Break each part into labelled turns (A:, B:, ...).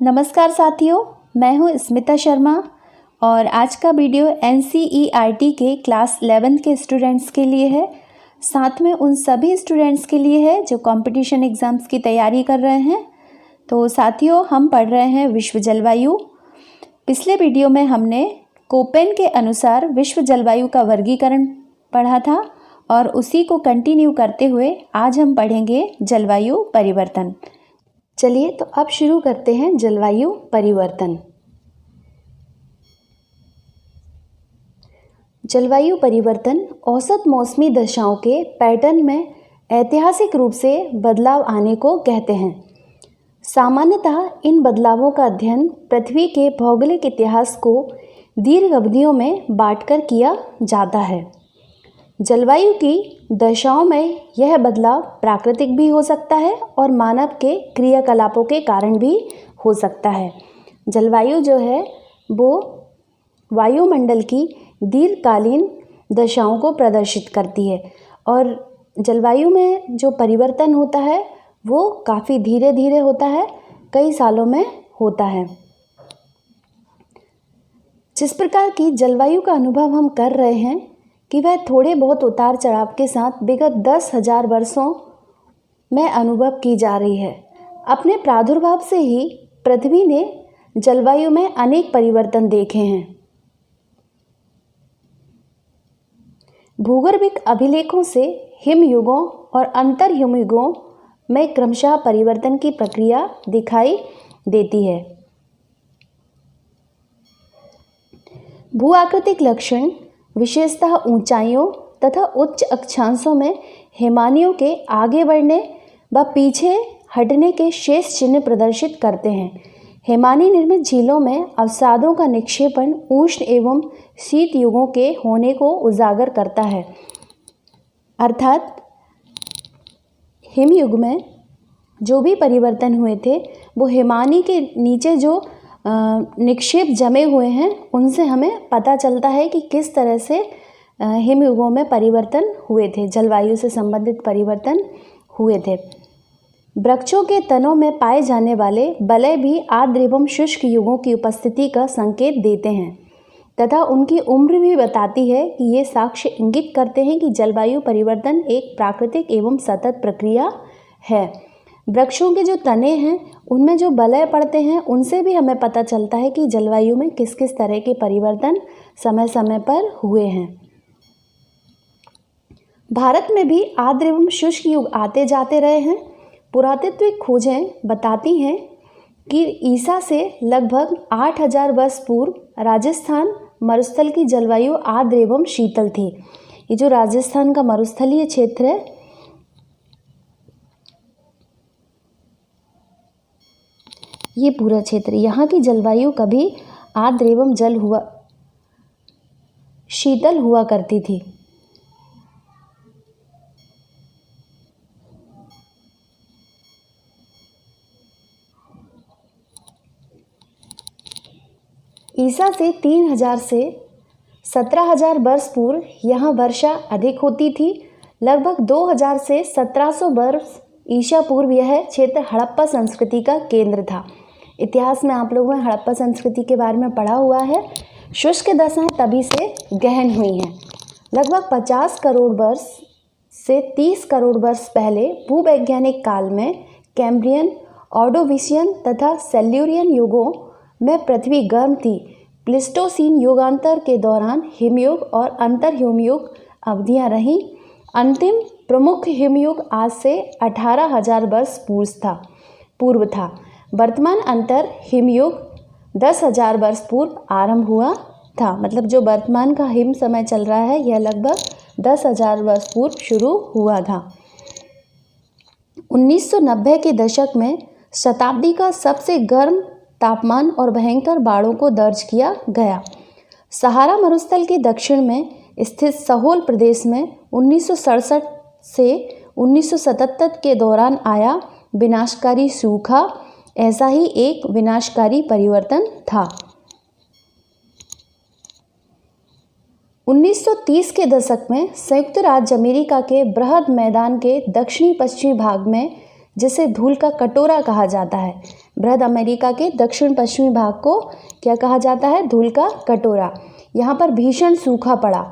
A: नमस्कार साथियों, मैं हूं स्मिता शर्मा और आज का वीडियो NCERT के क्लास 11 के स्टूडेंट्स के लिए है। साथ में उन सभी स्टूडेंट्स के लिए है जो कंपटीशन एग्ज़ाम्स की तैयारी कर रहे हैं। तो साथियों, हम पढ़ रहे हैं विश्व जलवायु। पिछले वीडियो में हमने कोपेन के अनुसार विश्व जलवायु का वर्गीकरण पढ़ा था और उसी को कंटिन्यू करते हुए आज हम पढ़ेंगे जलवायु परिवर्तन। चलिए तो अब शुरू करते हैं जलवायु परिवर्तन। जलवायु परिवर्तन औसत मौसमी दशाओं के पैटर्न में ऐतिहासिक रूप से बदलाव आने को कहते हैं। सामान्यतः इन बदलावों का अध्ययन पृथ्वी के भौगोलिक इतिहास को दीर्घ अवधियों में बांटकर किया जाता है। जलवायु की दशाओं में यह बदलाव प्राकृतिक भी हो सकता है और मानव के क्रियाकलापों के कारण भी हो सकता है। जलवायु जो है वो वायुमंडल की दीर्घकालीन दशाओं को प्रदर्शित करती है और जलवायु में जो परिवर्तन होता है वो काफ़ी धीरे धीरे होता है, कई सालों में होता है। जिस प्रकार की जलवायु का अनुभव हम कर रहे हैं कि वह थोड़े बहुत उतार चढ़ाव के साथ विगत 10,000 वर्षों में अनुभव की जा रही है। अपने प्रादुर्भाव से ही पृथ्वी ने जलवायु में अनेक परिवर्तन देखे हैं। भूगर्भिक अभिलेखों से हिमयुगों और अंतर हिमयुगों में क्रमशः परिवर्तन की प्रक्रिया दिखाई देती है। भूआकृतिक लक्षण विशेषतः ऊंचाइयों तथा उच्च अक्षांशों में हिमानियों के आगे बढ़ने व पीछे हटने के शेष चिन्ह प्रदर्शित करते हैं। हिमानी निर्मित झीलों में अवसादों का निक्षेपण उष्ण एवं शीत युगों के होने को उजागर करता है। अर्थात हिमयुग में जो भी परिवर्तन हुए थे वो हिमानी के नीचे जो निक्षेप जमे हुए हैं उनसे हमें पता चलता है कि किस तरह से हिमयुगों में परिवर्तन हुए थे, जलवायु से संबंधित परिवर्तन हुए थे। वृक्षों के तनों में पाए जाने वाले बलय भी आर्द्र एवं शुष्क युगों की उपस्थिति का संकेत देते हैं तथा उनकी उम्र भी बताती है कि ये साक्ष्य इंगित करते हैं कि जलवायु परिवर्तन एक प्राकृतिक एवं सतत प्रक्रिया है। वृक्षों के जो तने हैं उनमें जो बलय पड़ते हैं उनसे भी हमें पता चलता है कि जलवायु में किस किस तरह के परिवर्तन समय समय पर हुए हैं। भारत में भी आर्द्र एवं शुष्क युग आते जाते रहे हैं। पुरातात्विक खोजें बताती हैं कि ईसा से लगभग 8,000 वर्ष पूर्व राजस्थान मरुस्थल की जलवायु आर्द्र एवं शीतल थी। ये जो राजस्थान का मरुस्थलीय क्षेत्र है ये पूरा क्षेत्र, यहाँ की जलवायु कभी आर्द्र एवं शीतल हुआ करती थी। ईसा से 3,000 से 17,000 वर्ष पूर्व यहाँ वर्षा अधिक होती थी। लगभग 2,000 से 1,700 वर्ष ईसा पूर्व यह क्षेत्र हड़प्पा संस्कृति का केंद्र था। इतिहास में आप लोगों ने हड़प्पा संस्कृति के बारे में पढ़ा हुआ है। शुष्क दशाएं तभी से गहन हुई हैं। लगभग 50 करोड़ वर्ष से 30 करोड़ वर्ष पहले भूवैज्ञानिक काल में कैम्ब्रियन, ऑर्डोविशियन तथा सेल्यूरियन युगों में पृथ्वी गर्म थी। प्लीस्टोसीन युगांतर के दौरान हिमयुग और अंतर हिमयुग अवधियां रहीं। अंतिम प्रमुख हिमयुग आज से 18,000 वर्ष पूर्व था। वर्तमान अंतर हिमयुग 10,000 वर्ष पूर्व आरंभ हुआ था। मतलब जो वर्तमान का हिम समय चल रहा है यह लगभग 10,000 वर्ष पूर्व शुरू हुआ था। 1990 के दशक में शताब्दी का सबसे गर्म तापमान और भयंकर बाढ़ों को दर्ज किया गया। सहारा मरुस्थल के दक्षिण में स्थित सहोल प्रदेश में 1967 से 1977 के दौरान आया विनाशकारी सूखा ऐसा ही एक विनाशकारी परिवर्तन था। 1930 के दशक में संयुक्त राज्य अमेरिका के बृहद मैदान के दक्षिणी पश्चिमी भाग में जिसे धूल का कटोरा कहा जाता है। बृहद अमेरिका के दक्षिण पश्चिमी भाग को क्या कहा जाता है? धूल का कटोरा। यहाँ पर भीषण सूखा पड़ा।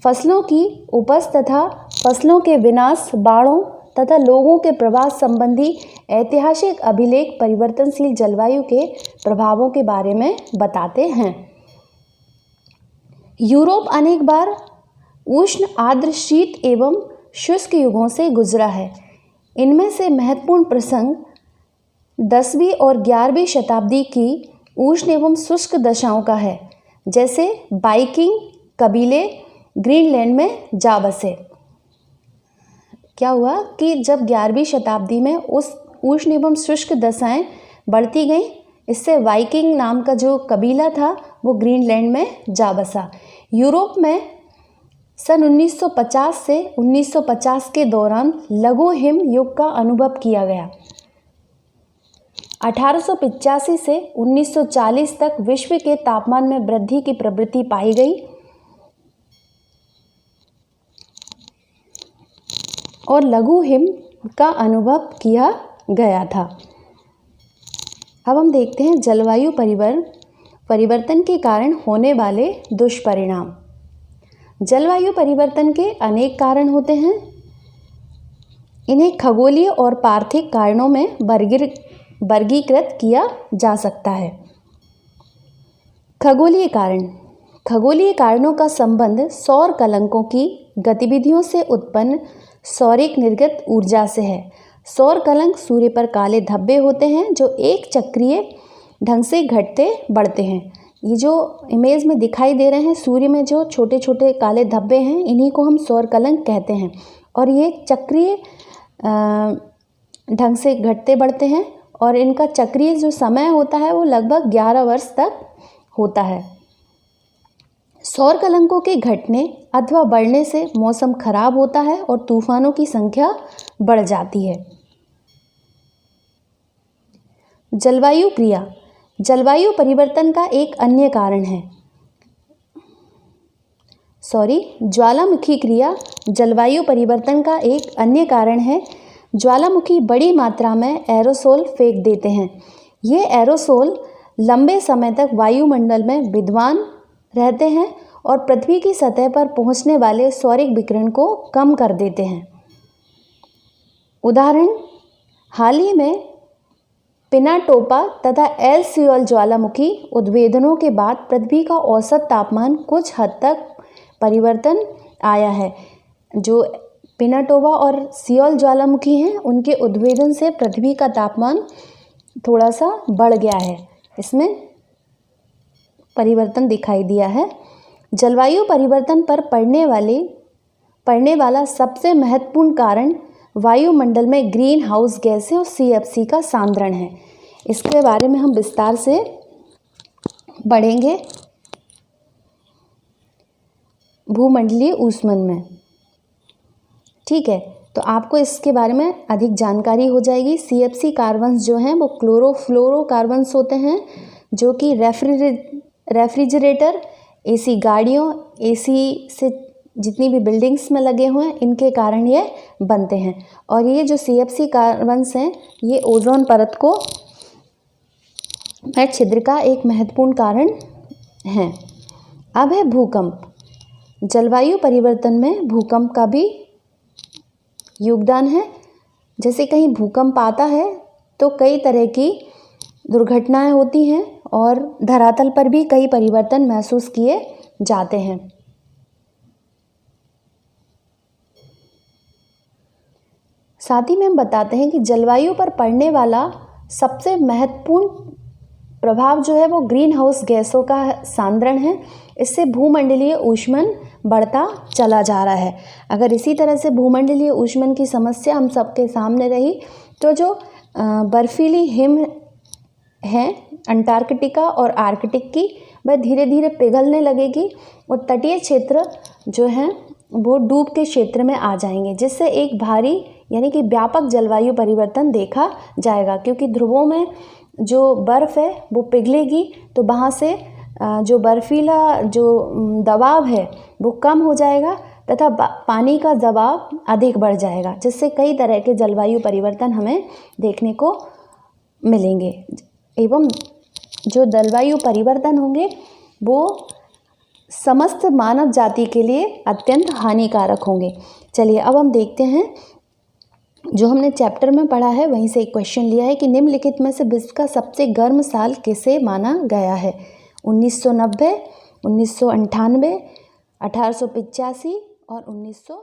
A: फसलों की उपज तथा फसलों के विनाश, बाढ़ों तथा लोगों के प्रवास संबंधी ऐतिहासिक अभिलेख परिवर्तनशील जलवायु के प्रभावों के बारे में बताते हैं। यूरोप अनेक बार उष्ण, आर्द्र, शीत एवं शुष्क युगों से गुजरा है। इनमें से महत्वपूर्ण प्रसंग 10वीं और 11वीं शताब्दी की उष्ण एवं शुष्क दशाओं का है, जैसे वाइकिंग कबीले ग्रीनलैंड में जा बसे। क्या हुआ कि जब 11वीं शताब्दी में उस उष्ण एवं शुष्क दशाएं बढ़ती गईं, इससे वाइकिंग नाम का जो कबीला था वो ग्रीनलैंड में जा बसा। यूरोप में सन 1950 से 1950 के दौरान लघु हिम युग का अनुभव किया गया। 1885 से 1940 तक विश्व के तापमान में वृद्धि की प्रवृत्ति पाई गई और लघु हिम का अनुभव किया गया था। अब हम देखते हैं जलवायु परिवर्तन के कारण होने वाले दुष्परिणाम। जलवायु परिवर्तन के अनेक कारण होते हैं। इन्हें खगोलीय और पार्थिव कारणों में वर्गीकृत किया जा सकता है। खगोलीय कारण। खगोलीय कारणों का संबंध सौर कलंकों की गतिविधियों से उत्पन्न सौरिक निर्गत ऊर्जा से है। सौर कलंक सूर्य पर काले धब्बे होते हैं जो एक चक्रीय ढंग से घटते बढ़ते हैं। ये जो इमेज में दिखाई दे रहे हैं, सूर्य में जो छोटे छोटे काले धब्बे हैं, इन्हीं को हम सौर कलंक कहते हैं और ये चक्रीय ढंग से घटते बढ़ते हैं और इनका चक्रीय जो समय होता है वो लगभग 11 वर्ष तक होता है। सौर कलंकों के घटने अथवा बढ़ने से मौसम खराब होता है और तूफानों की संख्या बढ़ जाती है। जलवायु क्रिया। जलवायु परिवर्तन का एक अन्य कारण है ज्वालामुखी क्रिया जलवायु परिवर्तन का एक अन्य कारण है। ज्वालामुखी बड़ी मात्रा में एरोसोल फेंक देते हैं। ये एरोसोल लंबे समय तक वायुमंडल में विद्यमान रहते हैं और पृथ्वी की सतह पर पहुंचने वाले सौरिक विकिरण को कम कर देते हैं। उदाहरण, हाल ही में पिनाटोपा तथा एल सियोल ज्वालामुखी उद्भेदनों के बाद पृथ्वी का औसत तापमान कुछ हद तक परिवर्तन आया है। जो पिनाटोबा और सियोल ज्वालामुखी हैं, उनके उद्भेदन से पृथ्वी का तापमान थोड़ा सा बढ़ गया है, इसमें परिवर्तन दिखाई दिया है। जलवायु परिवर्तन पर पड़ने वाला सबसे महत्वपूर्ण कारण वायुमंडल में ग्रीन हाउस गैसें और CFC का सांद्रण है। इसके बारे में हम विस्तार से बढ़ेंगे भूमंडलीय ऊष्मन में। ठीक है, तो आपको इसके बारे में अधिक जानकारी हो जाएगी। CFC कार्बन्स जो हैं वो क्लोरोफ्लोरोकार्बन्स होते हैं जो कि रेफ्रिजरेटर, AC गाड़ियों, AC से जितनी भी बिल्डिंग्स में लगे हुए हैं, इनके कारण ये बनते हैं। और ये जो CFC कार्बन्स हैं ये ओजोन परत को में छिद्र का एक महत्वपूर्ण कारण है। अब है भूकंप। जलवायु परिवर्तन में भूकंप का भी योगदान है। जैसे कहीं भूकंप आता है तो कई तरह की दुर्घटनाएं होती हैं और धरातल पर भी कई परिवर्तन महसूस किए जाते हैं। साथ ही में हम बताते हैं कि जलवायु पर पड़ने वाला सबसे महत्वपूर्ण प्रभाव जो है वो ग्रीन हाउस गैसों का सांद्रण है। इससे भूमंडलीय ऊष्मन बढ़ता चला जा रहा है। अगर इसी तरह से भूमंडलीय ऊष्मन की समस्या हम सबके सामने रही तो जो बर्फीली हिम है अंटार्कटिका और आर्कटिक की, वह धीरे धीरे पिघलने लगेगी और तटीय क्षेत्र जो हैं वो डूब के क्षेत्र में आ जाएंगे, जिससे एक भारी यानी कि व्यापक जलवायु परिवर्तन देखा जाएगा। क्योंकि ध्रुवों में जो बर्फ़ है वो पिघलेगी तो वहाँ से जो बर्फीला जो दबाव है वो कम हो जाएगा, तथा पानी का दबाव अधिक बढ़ जाएगा, जिससे कई तरह के जलवायु परिवर्तन हमें देखने को मिलेंगे। एवं जो जलवायु परिवर्तन होंगे वो समस्त मानव जाति के लिए अत्यंत हानिकारक होंगे। चलिए अब हम देखते हैं, जो हमने चैप्टर में पढ़ा है वहीं से एक क्वेश्चन लिया है कि निम्नलिखित में से विश्व का सबसे गर्म साल किसे माना गया है? 1990, 1998, 1885 और 1900